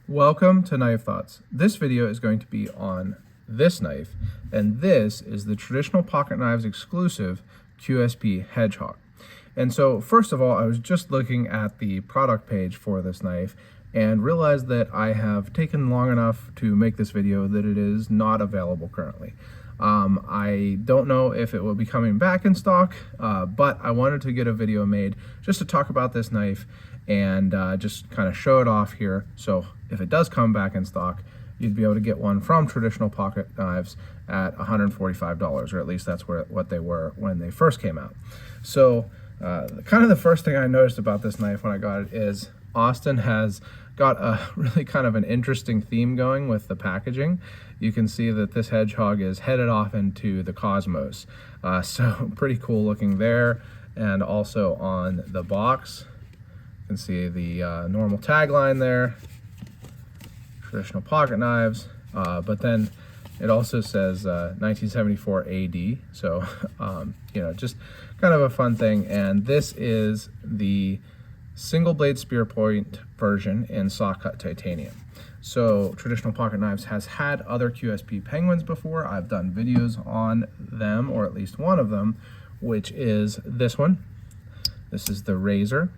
Welcome to Knife Thoughts. This video is going to be on this knife, and this is the Traditional Pocket Knives exclusive QSP Hedgehog. And so first of all, I was just looking at the product page for this knife and realized that I have taken long enough to make this video that it is not available currently. I don't know if it will be coming back in stock, but I wanted to get a video made just to talk about this knife and just kind of show it off here. So if it does come back in stock, you'd be able to get one from Traditional Pocket Knives at $145, or at least that's what they were when they first came out. So kind of the first thing I noticed about this knife when I got it is Austin has got a really kind of an interesting theme going with the packaging. You can see that this Hedgehog is headed off into the cosmos. So pretty cool looking there. And also on the box, you can see the normal tagline there, Traditional Pocket Knives, but then it also says 1974 AD. So, you know, just kind of a fun thing. And this is the single blade spear point version in Sawcut titanium. So Traditional Pocket Knives has had other QSP penguins before. I've done videos on them, or at least one of them, which is this one. This is the Razor.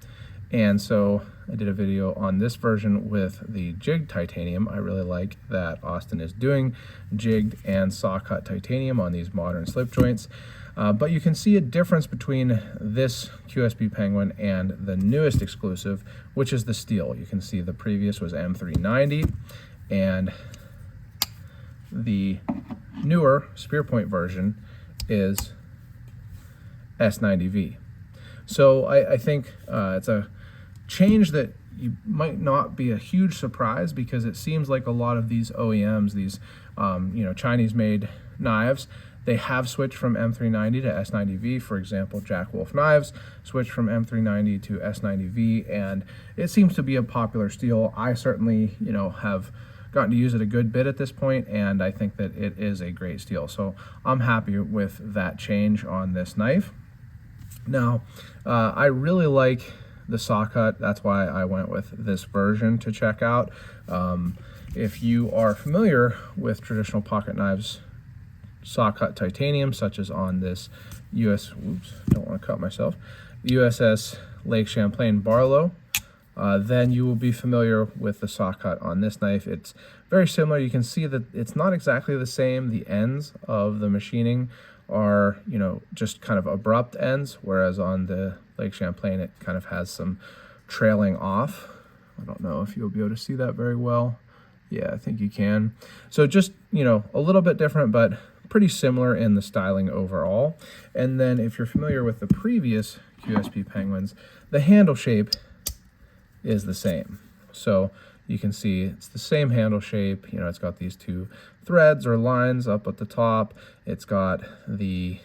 And so I did a video on this version with the jigged titanium. I really like that Austin is doing jigged and Sawcut titanium on these modern slip joints. But you can see a difference between this QSP penguin and the newest exclusive, which is the steel. You can see the previous was M390, and the newer spear point version is S90V. So I think it's a change that you might not be a huge surprise, because it seems like a lot of these OEMs, these you know, Chinese-made knives, they have switched from M390 to S90V. For example, Jack Wolf Knives switched from M390 to S90V, and it seems to be a popular steel. I certainly, you know, have gotten to use it a good bit at this point, and I think that it is a great steel. So I'm happy with that change on this knife. Now, I really like the Sawcut. That's why I went with this version to check out. If you are familiar with Traditional Pocket Knives Sawcut titanium, such as on this USS Lake Champlain Barlow, then you will be familiar with the Sawcut on this knife. It's very similar. You can see that it's not exactly the same. The ends of the machining are, you know, just kind of abrupt ends, whereas on the Lake Champlain it kind of has some trailing off. I don't know if you'll be able to see that very well. Yeah, I think you can. So just, you know, a little bit different, but pretty similar in the styling overall. And then if you're familiar with the previous QSP penguins, the handle shape is the same. So you can see it's the same handle shape. You know, it's got these two threads or lines up at the top. It's got the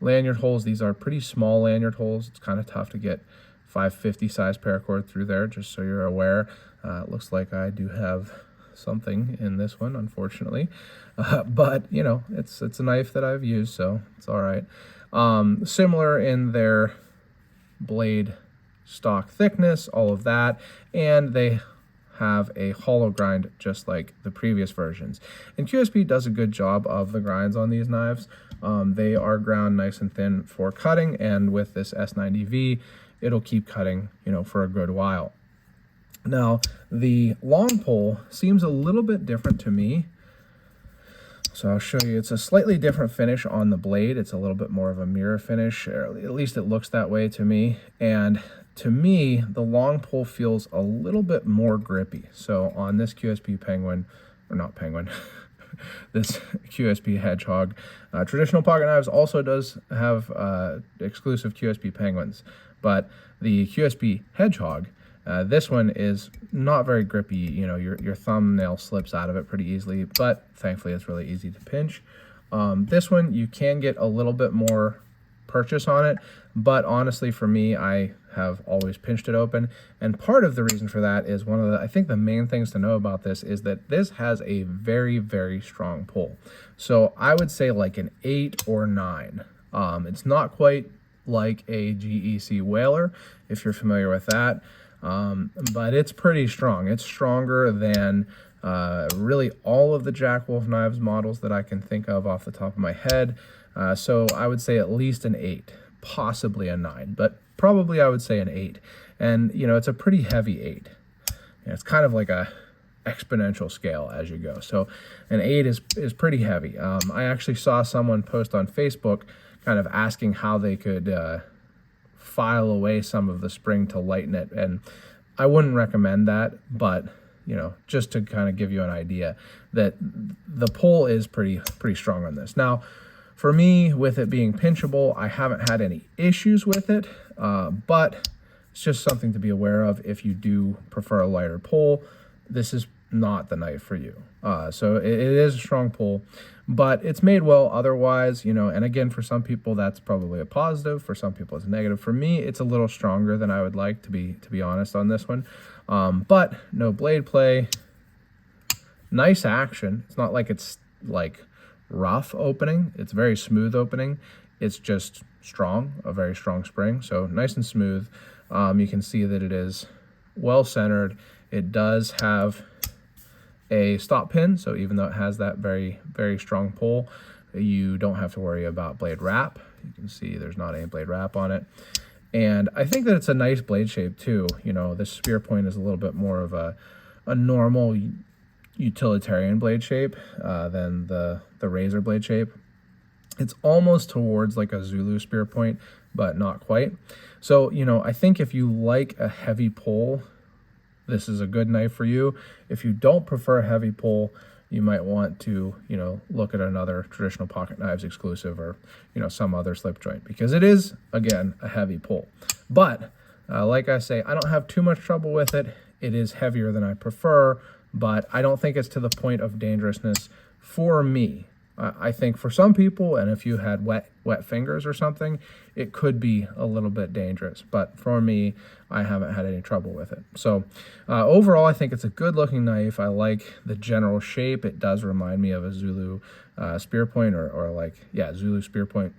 lanyard holes. These are pretty small lanyard holes. It's kind of tough to get 550 size paracord through there, just so you're aware. It looks like I do have something in this one, unfortunately, but you know, it's a knife that I've used, so it's all right. Similar in their blade stock thickness, all of that, and they have a hollow grind just like the previous versions. And QSP does a good job of the grinds on these knives. They are ground nice and thin for cutting, and with this S90V, it'll keep cutting, you know, for a good while. Now, the long pole seems a little bit different to me. So I'll show you. It's a slightly different finish on the blade. It's a little bit more of a mirror finish, or at least it looks that way to me. And to me, the long pole feels a little bit more grippy. So on this QSP penguin, or not penguin, this QSP Hedgehog, Traditional Pocket Knives also does have exclusive QSP penguins, but the QSP Hedgehog, this one is not very grippy. You know, your thumbnail slips out of it pretty easily, but thankfully it's really easy to pinch. This one, you can get a little bit more purchase on it, but honestly for me, I have always pinched it open. And part of the reason for that is I think the main things to know about this is that this has a very, very strong pull. So I would say like an 8 or 9. It's not quite like a GEC Whaler, if you're familiar with that. but it's pretty strong. It's stronger than really all of the Jack Wolf knives models that I can think of off the top of my head. So I would say at least an 8, possibly a 9, but probably I would say an 8. And, you know, it's a pretty heavy 8. It's kind of like a exponential scale as you go. So an 8 is pretty heavy. I actually saw someone post on Facebook kind of asking how they could file away some of the spring to lighten it. And I wouldn't recommend that, but you know, just to kind of give you an idea that the pull is pretty strong on this. Now, for me, with it being pinchable, I haven't had any issues with it, but it's just something to be aware of. If you do prefer a lighter pull, this is not the knife for you. So it is a strong pull, but it's made well otherwise, you know, and again, for some people, that's probably a positive. For some people, it's a negative. For me, it's a little stronger than I would like, to be honest on this one. But no blade play, nice action. It's not like it's like rough opening. It's very smooth opening. It's just strong, a very strong spring. So nice and smooth. You can see that it is well centered. It does have a stop pin, so even though it has that very strong pull, you don't have to worry about blade wrap. You can see there's not any blade wrap on it. And I think that it's a nice blade shape too. You know, this spear point is a little bit more of a normal utilitarian blade shape than the razor blade shape. It's almost towards like a Zulu spear point, but not quite. So, you know, I think if you like a heavy pull, this is a good knife for you. If you don't prefer a heavy pull, you might want to, you know, look at another traditional pocket knives exclusive, or, you know, some other slip joint, because it is, again, a heavy pull. But like I say, I don't have too much trouble with it. It is heavier than I prefer, but I don't think it's to the point of dangerousness for me. I think for some people, and if you had wet fingers or something, it could be a little bit dangerous. But for me, I haven't had any trouble with it. So overall, I think it's a good looking knife. I like the general shape. It does remind me of a Zulu spear point, or like, yeah, Zulu spear point.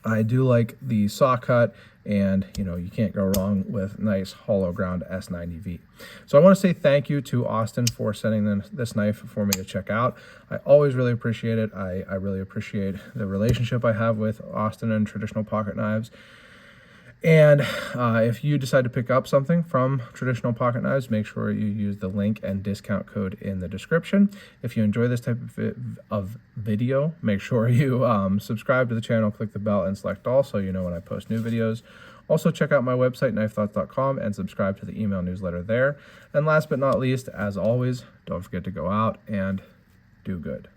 I do like the Sawcut, and you know, you can't go wrong with nice hollow ground S90V. So I want to say thank you to Austin for sending this knife for me to check out. I always really appreciate it. I really appreciate the relationship I have with Austin and Traditional Pocket Knives. And if you decide to pick up something from Traditional Pocket Knives, make sure you use the link and discount code in the description. If you enjoy this type of video, make sure you subscribe to the channel, click the bell, and select all so you know when I post new videos. Also, check out my website, knifethoughts.com, and subscribe to the email newsletter there. And last but not least, as always, don't forget to go out and do good.